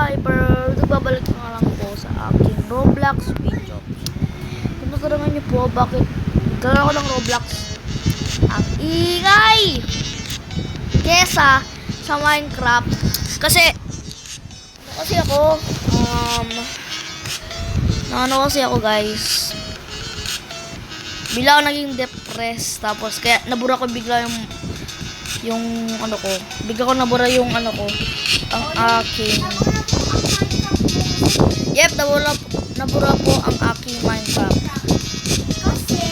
subscriber, nagbabalik na lang po sa aking Roblox video. Tinuturangan niyo po bakit nagkaroon ako ng Roblox ang ingay kesa sa Minecraft. Kasi ako guys, bigla ako naging depressed, tapos kaya nabura ko bigla yung ano ko, bigla ko nabura yung ano ko, ang aking nabura po ang aking Minecraft. Kasi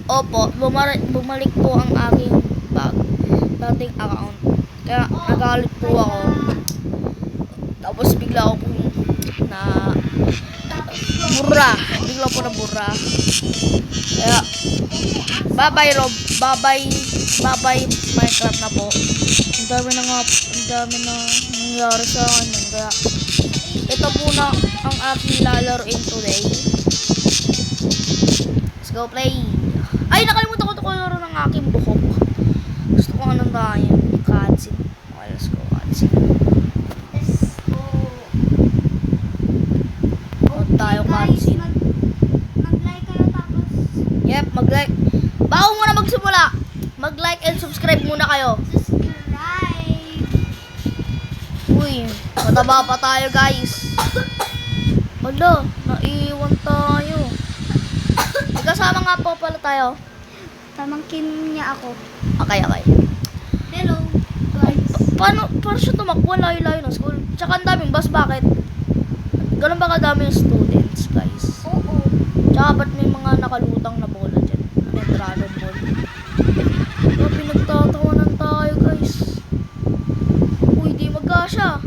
Opo, bumalik po ang aking dating account. Kaya nagalit po ako. Tapos bigla ako na bura. Bigla po na bura. Kaya bye Minecraft na po. Ang dami na nangyari sa akin. Kaya ito po na ang aking lalaroin today. Let's go play. Ay, nakalimutan ko ito laro ng aking buhok. Gusto ko anong tayo. Cutscene. Okay, let's go cutscene. Tayo cutscene. Mag-like kayo tapos Yep, mag-like. Bago muna magsimula, mag-like and subscribe muna kayo. subscribe. Uy, mataba pa tayo guys. Hala, naiwan tayo. Kasama nga po pala tayo. Pamangkin niya ako. Okay. Hello, guys. Paano siya tumakbo? Layo-layo ng school. Tsaka ang daming bus, bakit? Ganun ba kadami yung students, guys? Oo. Tsaka ba't may mga nakalutang na bola dyan? Ano yung Dragon Ball? Kaya pinagtatawanan tayo, guys. Uy, di magkasya.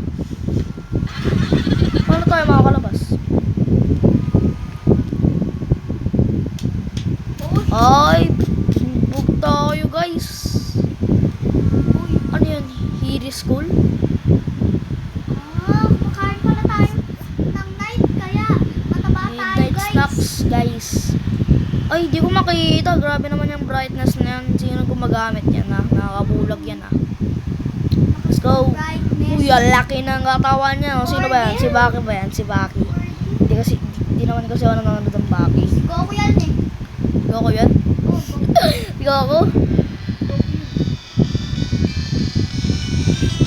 Paano tayo makakalabas? Ay, bug tayo, guys. Uy. Ano yun? Hiri School? Kumakain pala tayo ng night, kaya mataba tayo, Midnight guys. snacks, guys. Ay, di ko makita. Grabe naman yung brightness na yan. Sino gumagamit yan, ha? Nakakabulag yan, ha? Let's go. Brightness. Uy, ang laki ng katawan niya. Sino ba yan? Si Baki ba yan? Si Baki. Hindi naman kasi ako nanonood ng Baki. Goku yan eh. Goku yan? Oo, Goku. Goku?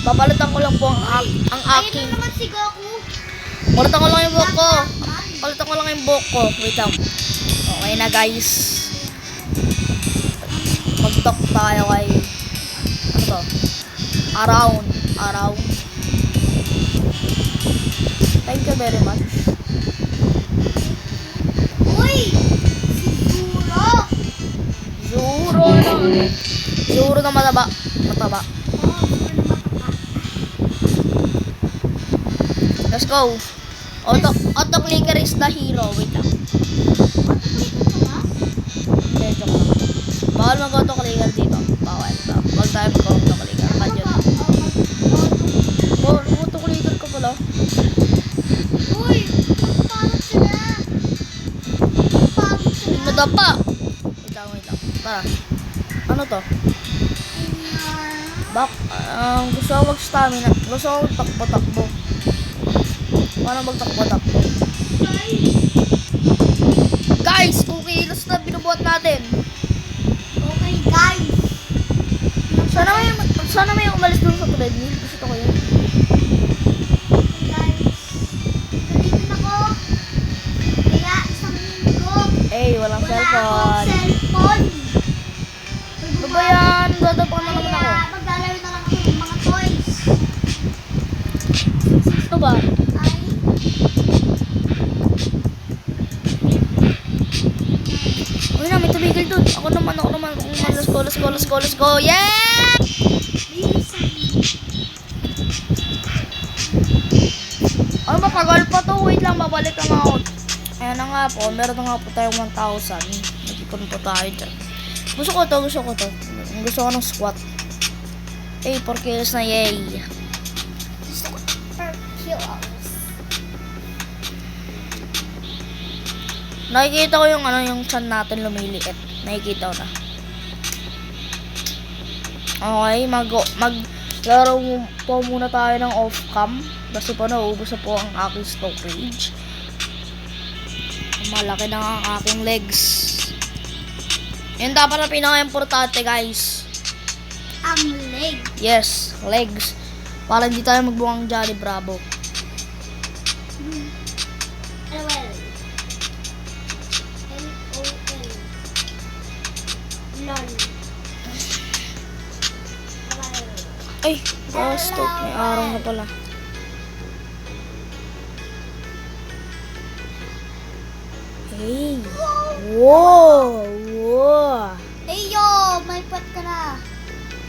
Papalitan ko lang po ang aking... Ayun naman si Goku. Palitan ko lang yung buhok ko. Palitan ko lang yung buhok ko. Wait lang. Okay na guys. Mag-talk tayo kay... Ano to? Around. Thank you very much. Uy! Si Zuro. Zuro na mataba. Oo, Zuro na mataba. Let's go. Auto clicker is the hero. Wait lang. Okay, joke lang. Bawal mag-auto clicker dito. Bawal. Wag tayo mag-auto clicker. Kadyo na. Auto clicker ka pala. Uy! Pagpapagod sila. Pagpapagod sila. Nadapa. Wait lang. Tara. Ano to? Gusto ko mag-stamina. Gusto ko takbo-takbo. Paano magtakbo-takbo? Guys, 2 kilos na binubuhat natin. Okay, guys. Sana may umalis dun sa treadmill. Gusto ko yun. Okay, guys. Galing ako. Kaya isang linggo. Walang Wala cellphone. akong cellphone. Ano ba yan? Dadapa na naman ako. Kaya maglalaro na lang ako ng mga toys. Ito ba? Ay, Uy na, may tumigil dun. Ako naman. Let's go. Yeah! bilisan. Ay, matagal pa to. Wait lang, babalik lang ako. Ayan na nga po. Meron na nga po tayong 1,000. Nagkipon po tayo dyan. Gusto ko to. Gusto ko ng squat. 4 kilos na, yay. Gusto ko per kilos. Nakikita ko yung chan natin lumiliit. Nakikita ko na. Okay, Laro po muna tayo ng off-cam. Kasi po nauubos na po ang aking storage. Malaki na ang aking legs. Yan dapat na pinaka-importante, guys. Ang leg. Yes, legs. Para hindi tayo magbuwang Jolly Bravo. LOL. LOL. LOL. Ay, stop. May araw na pala. Hey. Wow. Wow. Hey yo, may pot ka na.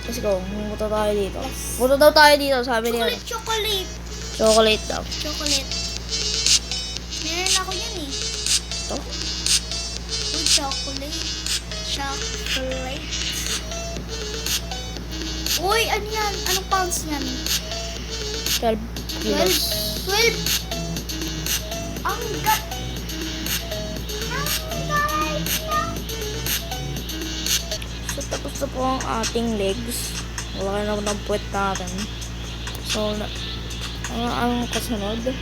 Let's go. Pumunta tayo dito. Pumunta daw tayo dito, sabi niya. Chocolate. Chocolate daw. Chocolate. Meron ako yan eh. Ito? With chocolate. Chocolate. Uy, ano yan? Anong pounds yan? 12 kilos. 12. Ang gat. So, tapos na po ang ating legs. Wala na ng puwet natin. So, ang kasunod?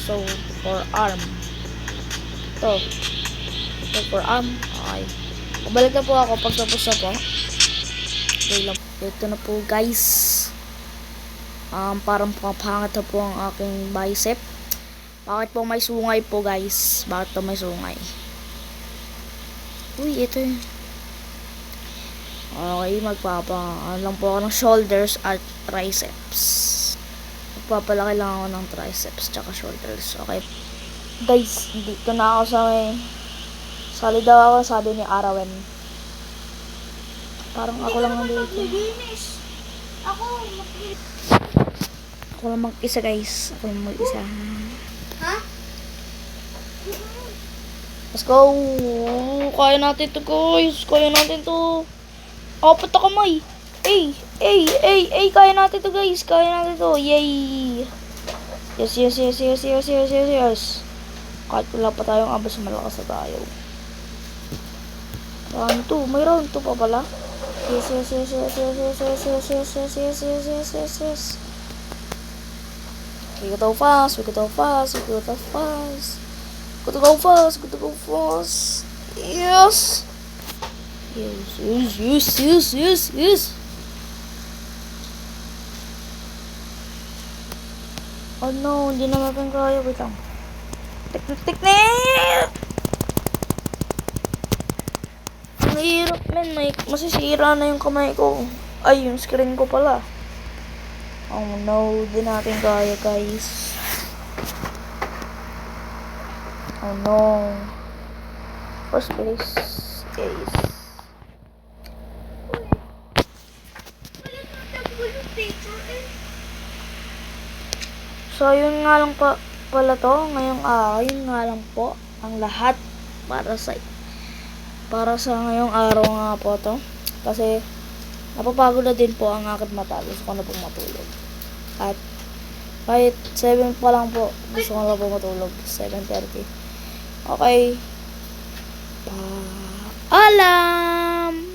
So, for arm. Ito. So, for arm. Okay. Pabalik na po ako pag tapos na po. Okay lang. Ito na po, guys. Parang pangapangit na po ang aking bicep. Bakit po may sungay po, guys? Bakit po may sungay? Uy, ito yun. Okay, lang po ako ng shoulders at triceps. Magpapalaki lang ako ng triceps tsaka shoulders. Okay. Guys, dito na ako sa may solid daw ako, sabi ni Arawen. Parang ako lang nandito. Maglinis. Ako, maglinis. Ako lang mag-isa, guys. Ako lang mag-isa. Ha? Let's go! Kaya natin to, guys. Kaya natin to. Apat na kamay. Kaya natin to, guys. Kaya natin to. Yay! Yes. Kahit wala pa tayong abas, malakas na tayo. Round 2. May round 2 pa pala. Yes. We gotta go fast. Yes. Oh no, hindi na natin kaya. Wait lang. Teknik! Ang hirap, men. Masisira na yung kamay ko. Ay, yung screen ko pala. Oh no, hindi natin kaya, guys. Oh no. First place, guys. So, yun nga lang pala to. Ngayong yun nga lang po ang lahat para sa ngayong araw nga po to. Kasi, napapagod na din po ang aking mata. Gusto ko na pong matulog. At, kahit 7 pa lang po, gusto ko na pong matulog. 7:30. Okay. Paalam!